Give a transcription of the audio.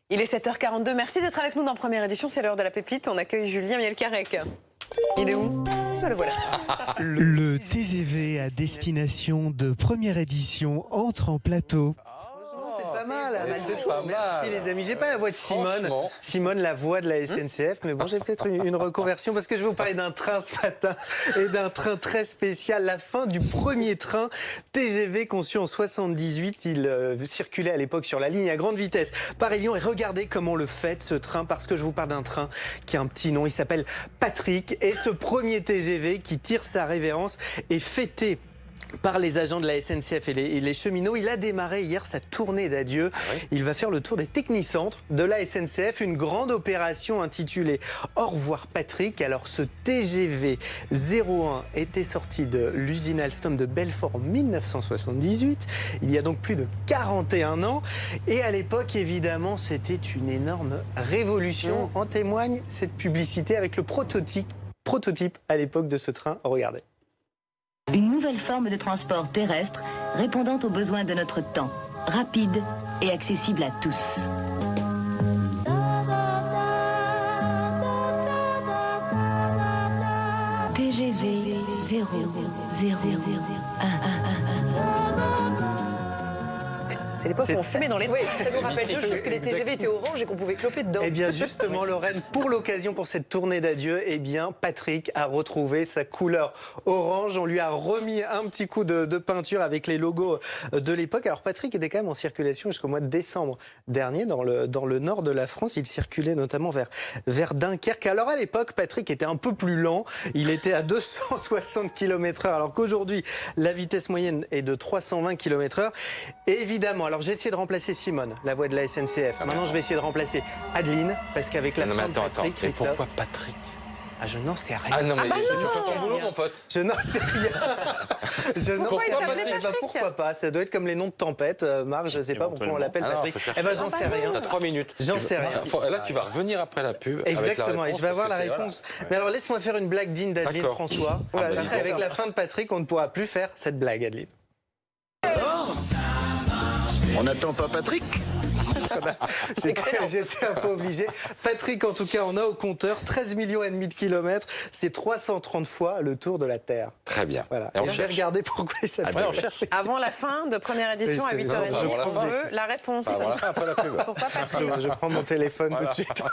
Il est 7h42, merci d'être avec nous dans Première Édition, c'est l'heure de la pépite. On accueille Julien Mielcarec. Il est où? Le voilà. Le TGV à destination de Première Édition entre en plateau. C'est pas mal, mal de tout. pas Merci mal. les amis. J'ai pas la voix de Simone. Franchement. Simone, la voix de la SNCF. Mais bon, j'ai peut-être une reconversion parce que je vais vous parler d'un train ce matin et d'un train très spécial. La fin du premier train TGV conçu en 78. Il circulait à l'époque sur la ligne à grande vitesse Paris-Lyon. Et regardez comment on le fait ce train, parce que je vous parle d'un train qui a un petit nom. Il s'appelle Patrick. Et ce premier TGV qui tire sa révérence est fêté par les agents de la SNCF et les cheminots. Il a démarré hier sa tournée d'adieu. Il va faire le tour des technicentres de la SNCF, une grande opération intitulée Au revoir Patrick. Alors ce TGV 01 était sorti de l'usine Alstom de Belfort en 1978. Il y a donc plus de 41 ans. Et à l'époque, évidemment, c'était une énorme révolution. En témoigne cette publicité avec le prototype à l'époque de ce train. Regardez. Une nouvelle forme de transport terrestre répondant aux besoins de notre temps, rapide et accessible à tous. TGV 00011. C'est l'époque où on C'est- s'aimait dans les trains. Oui, ça nous rappelle deux mythique, choses, que les TGV étaient orange et qu'on pouvait cloper dedans. Eh bien justement Lorraine, pour l'occasion, pour cette tournée d'adieu, eh bien Patrick a retrouvé sa couleur orange. On lui a remis un petit coup de peinture avec les logos de l'époque. Alors Patrick était quand même en circulation jusqu'au mois de décembre dernier dans le nord de la France. Il circulait notamment vers Dunkerque. Alors à l'époque, Patrick était un peu plus lent. Il était à 260 km/h alors qu'aujourd'hui, la vitesse moyenne est de 320 km/h. Et évidemment, alors j'ai essayé de remplacer Simone, la voix de la SNCF. Maintenant, je vais essayer de remplacer Adeline, parce qu'avec la Non mais fin de attends, Patrick, mais Christophe... pourquoi Patrick? Ah, je n'en sais rien. Ah non mais bah tu non, fais ton boulot rien. mon pote. Je n'en sais rien. Je n'en Pourquoi sais il rien. s'appelait Eh ben, Patrick pourquoi pas? Ça doit être comme les noms de tempête. Marc, je ne sais pas pourquoi on l'appelle Ah non, Patrick. faut chercher. Eh ben, j'en sais rien. T'as 3 minutes. J'en Tu veux- sais rien. Là tu vas revenir après la pub. avec la Exactement, et réponse, je vais avoir la parce que c'est- réponse. voilà. Mais alors, laisse-moi faire une blague digne d'Adeline D'accord. François. Ah, bah, Parce dis donc. qu'avec la fin de Patrick, on ne pourra plus faire cette blague, Adeline. On n'attend pas Patrick? J'étais un peu obligé. Patrick, en tout cas, on a au compteur 13,5 millions de kilomètres. C'est 330 fois le tour de la Terre. Très bien. Voilà. Et on Et je vais cherche. regarder pourquoi il s'appelle. Ouais, on cherche. Avant la fin de Première Édition Oui, à c'est 8h30, bien. Avant la on fin. veut la réponse. Ah, voilà, après la pub. Pourquoi Patrick? Je prends mon téléphone Voilà. tout de suite.